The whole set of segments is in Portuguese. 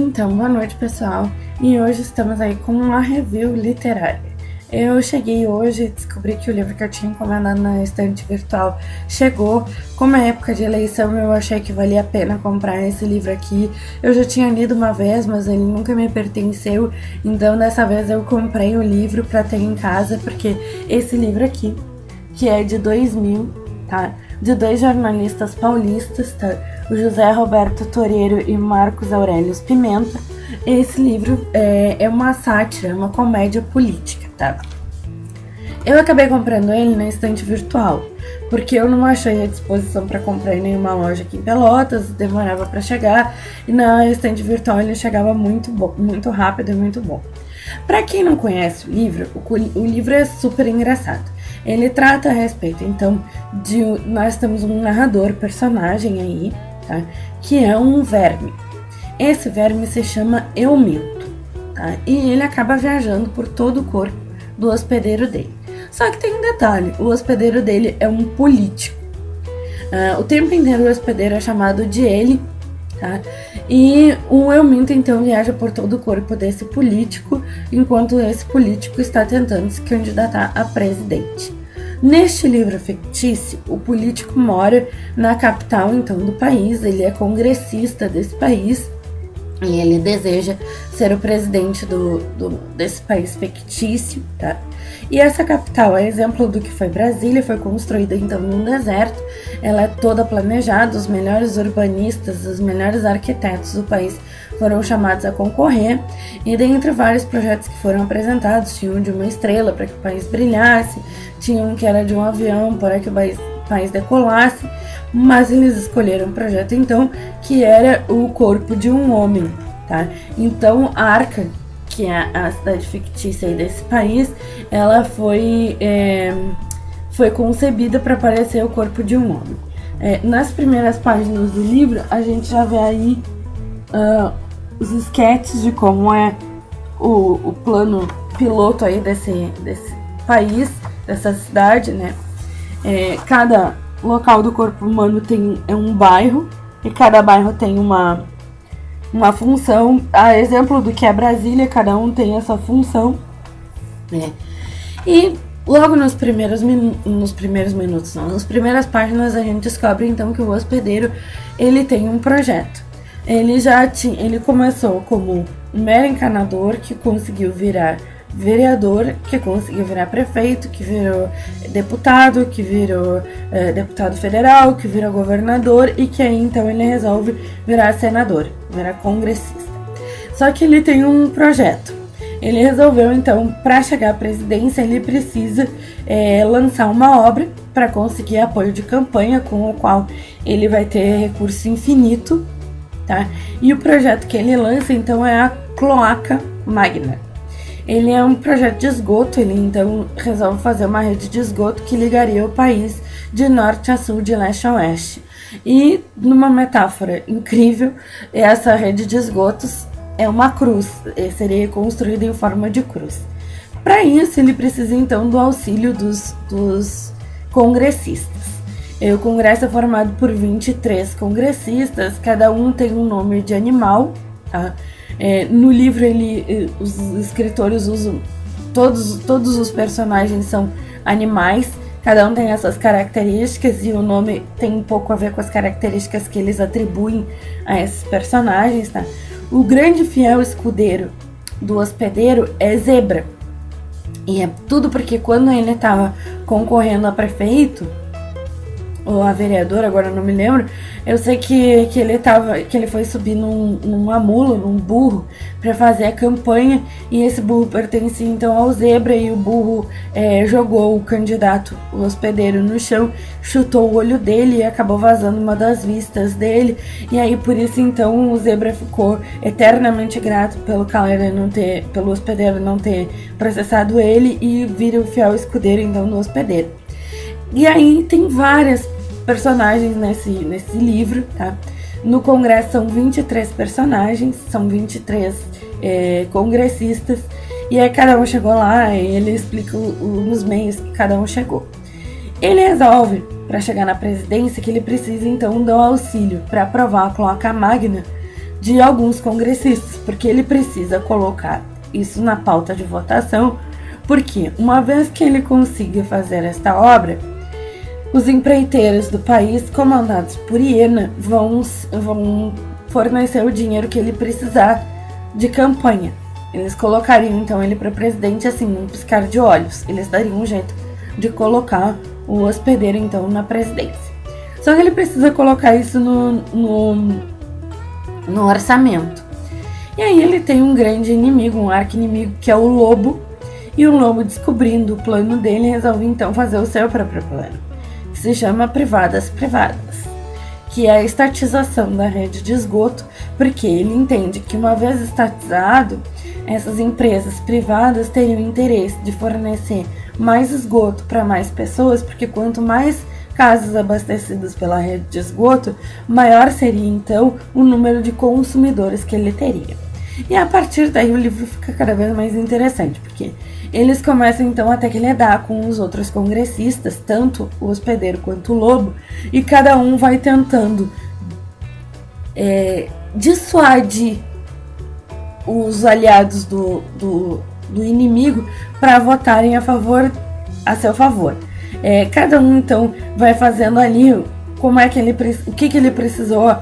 Então, boa noite, pessoal. E hoje estamos aí com uma review literária. Eu cheguei hoje e descobri que o livro que eu tinha encomendado na estante virtual chegou. Como é época de eleição, eu achei que valia a pena comprar esse livro aqui. Eu já tinha lido uma vez, mas ele nunca me pertenceu. Então, dessa vez eu comprei o livro para ter em casa, porque esse livro aqui, que é de 2000, tá? De dois jornalistas paulistas, tá? O José Roberto Toreiro e Marcos Aurelius Pimenta. Esse livro é uma sátira, uma comédia política, tá? Eu acabei comprando ele na estante virtual, porque eu não achei a disposição para comprar em nenhuma loja aqui em Pelotas, demorava para chegar, e na estante virtual ele chegava muito bom, muito rápido e muito bom. Para quem não conhece o livro é super engraçado. Ele trata a respeito, então, nós temos um narrador, personagem aí, tá? Que é um verme. Esse verme se chama Eumilto, tá? E ele acaba viajando por todo o corpo do hospedeiro dele. Só que tem um detalhe, o hospedeiro dele é um político. O tempo inteiro o hospedeiro é chamado de ele, tá? E o Eumilto então viaja por todo o corpo desse político, enquanto esse político está tentando se candidatar a presidente. Neste livro fictício, o político mora na capital então do país, ele é congressista desse país e ele deseja ser o presidente desse país fictício, tá? E essa capital, a exemplo do que foi Brasília, foi construída então num deserto. Ela é toda planejada, os melhores urbanistas, os melhores arquitetos do país foram chamados a concorrer, e dentre vários projetos que foram apresentados, tinha um de uma estrela para que o país brilhasse, tinha um que era de um avião para que o país decolasse, mas eles escolheram um projeto então que era o corpo de um homem, tá? Então a Arca, que é a cidade fictícia aí desse país, ela foi concebida para parecer o corpo de um homem. Nas primeiras páginas do livro, a gente já vê aí os esquetes de como é o plano piloto aí desse país, dessa cidade, né? Cada local do corpo humano tem um bairro, e cada bairro tem uma função. A exemplo do que é Brasília, cada um tem essa função, né? E logo nas primeiras páginas a gente descobre então que o hospedeiro ele tem um projeto. Ele começou como um mero encanador que conseguiu virar vereador, que conseguiu virar prefeito, que virou deputado, que virou deputado federal, que virou governador, e que aí então ele resolve virar senador, virar congressista. Só que ele tem um projeto. Ele resolveu então, para chegar à presidência, ele precisa lançar uma obra para conseguir apoio de campanha, com o qual ele vai ter recurso infinito, tá? E o projeto que ele lança então é a Cloaca Magna. Ele é um projeto de esgoto, ele então resolve fazer uma rede de esgoto que ligaria o país de norte a sul, de leste a oeste. E numa metáfora incrível, essa rede de esgotos é uma cruz, seria construída em forma de cruz. Para isso, ele precisa então do auxílio dos congressistas. O congresso é formado por 23 congressistas, cada um tem um nome de animal, tá? No livro os escritores usam todos os personagens são animais, cada um tem essas características, e o nome tem um pouco a ver com as características que eles atribuem a esses personagens, tá? O grande fiel escudeiro do hospedeiro é Zebra, e é tudo porque quando ele estava concorrendo a prefeito ou a vereadora, agora não me lembro, eu sei que ele foi subir numa mula, num burro, para fazer a campanha, e esse burro pertencia então ao Zebra, e o burro jogou o candidato, o hospedeiro, no chão, chutou o olho dele e acabou vazando uma das vistas dele, e aí por isso então o Zebra ficou eternamente grato pelo hospedeiro não ter processado ele, e vira o fiel escudeiro então do hospedeiro. E aí tem várias personagens nesse livro, tá? No congresso são 23 personagens, são 23 congressistas, e aí cada um chegou lá e ele explica nos meios que cada um chegou. Ele resolve, para chegar na presidência, que ele precisa então do auxílio para aprovar a Cloaca Magna, de alguns congressistas, porque ele precisa colocar isso na pauta de votação, porque uma vez que ele consiga fazer esta obra, os empreiteiros do país, comandados por Iena, vão fornecer o dinheiro que ele precisar de campanha. Eles colocariam então ele para presidente assim, num piscar de olhos. Eles dariam um jeito de colocar o hospedeiro então na presidência. Só que ele precisa colocar isso no orçamento. E aí ele tem um grande inimigo, um arqui-inimigo, que é o lobo. E o lobo, descobrindo o plano dele, resolve então fazer o seu próprio plano, que se chama Privadas, que é a estatização da rede de esgoto, porque ele entende que uma vez estatizado, essas empresas privadas teriam interesse de fornecer mais esgoto para mais pessoas, porque quanto mais casas abastecidas pela rede de esgoto, maior seria então o número de consumidores que ele teria. E a partir daí o livro fica cada vez mais interessante, porque eles começam então a ter que lidar com os outros congressistas, tanto o hospedeiro quanto o lobo, e cada um vai tentando dissuadir os aliados do inimigo para votarem a seu favor. Cada um então vai fazendo ali como é que o que ele precisou.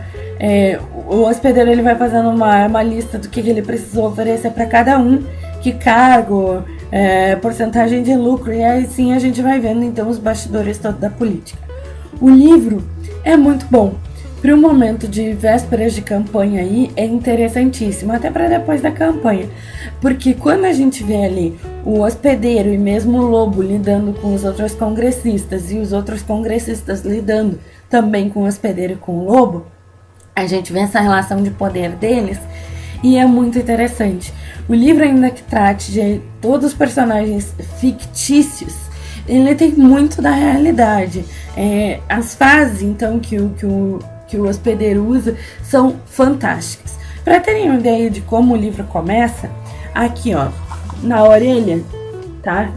O hospedeiro ele vai fazendo uma lista do que ele precisou oferecer para cada um, que cargo, porcentagem de lucro, e aí sim a gente vai vendo então os bastidores todos da política. O livro é muito bom. Para um momento de vésperas de campanha aí, é interessantíssimo, até para depois da campanha, porque quando a gente vê ali o hospedeiro e mesmo o lobo lidando com os outros congressistas e os outros congressistas lidando também com o hospedeiro e com o lobo, a gente vê essa relação de poder deles e é muito interessante. O livro, ainda que trate de todos os personagens fictícios, ele tem muito da realidade. As frases então que o hospedeiro usa são fantásticas. Para terem uma ideia de como o livro começa, aqui ó, na orelha, tá?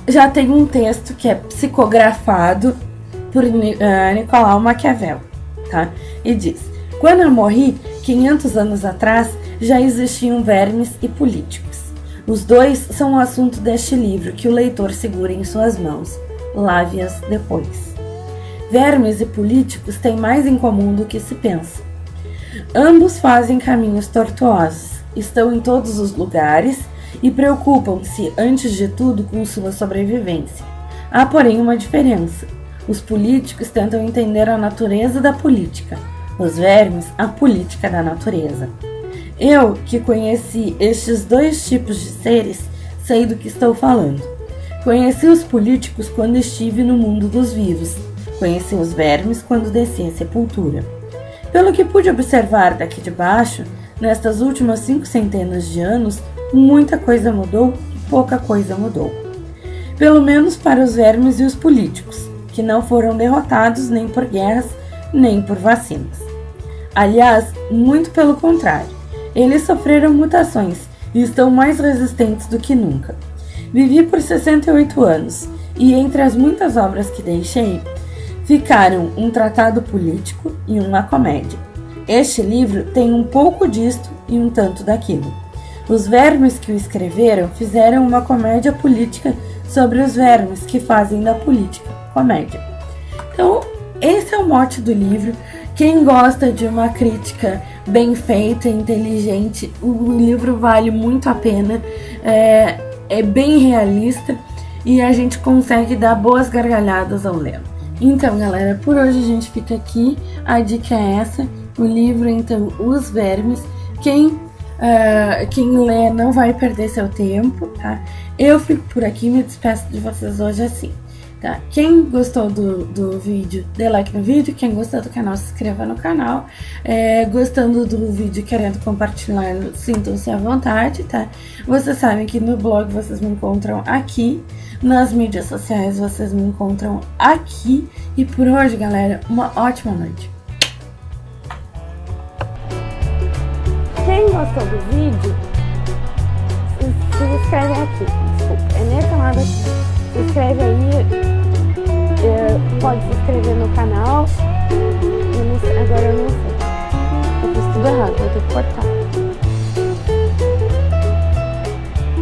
Já tem um texto que é psicografado por Nicolau Maquiavel, tá? E diz: quando eu morri, 500 anos atrás, já existiam vermes e políticos. Os dois são o assunto deste livro que o leitor segura em suas mãos. Lave-as depois. Vermes e políticos têm mais em comum do que se pensa. Ambos fazem caminhos tortuosos, estão em todos os lugares e preocupam-se, antes de tudo, com sua sobrevivência. Há, porém, uma diferença. Os políticos tentam entender a natureza da política, os vermes, a política da natureza. Eu, que conheci estes dois tipos de seres, sei do que estou falando. Conheci os políticos quando estive no mundo dos vivos. Conheci os vermes quando desci a sepultura. Pelo que pude observar daqui de baixo, nestas últimas 5 centenas de anos, muita coisa mudou e pouca coisa mudou. Pelo menos para os vermes e os políticos, que não foram derrotados nem por guerras, nem por vacinas. Aliás, muito pelo contrário, eles sofreram mutações e estão mais resistentes do que nunca. Vivi por 68 anos e entre as muitas obras que deixei, ficaram um tratado político e uma comédia. Este livro tem um pouco disto e um tanto daquilo. Os vermes que o escreveram fizeram uma comédia política sobre os vermes que fazem da política comédia. Então, esse é o mote do livro. Quem gosta de uma crítica bem feita, inteligente, o livro vale muito a pena. É bem realista e a gente consegue dar boas gargalhadas ao ler. Então, galera, por hoje a gente fica aqui. A dica é essa. O livro, então, Os Vermes. Quem lê não vai perder seu tempo, tá? Eu fico por aqui, me despeço de vocês hoje assim, tá? Quem gostou do vídeo, dê like no vídeo. Quem gostou do canal, se inscreva no canal. Gostando do vídeo, querendo compartilhar, sintam-se à vontade, tá? Vocês sabem que no blog vocês me encontram aqui. Nas mídias sociais vocês me encontram aqui. E por hoje, galera, uma ótima noite. Quem gostou do vídeo, se inscreve aqui. Desculpa, é nesse lado aqui. Se inscreve aí. Pode se inscrever no canal. Agora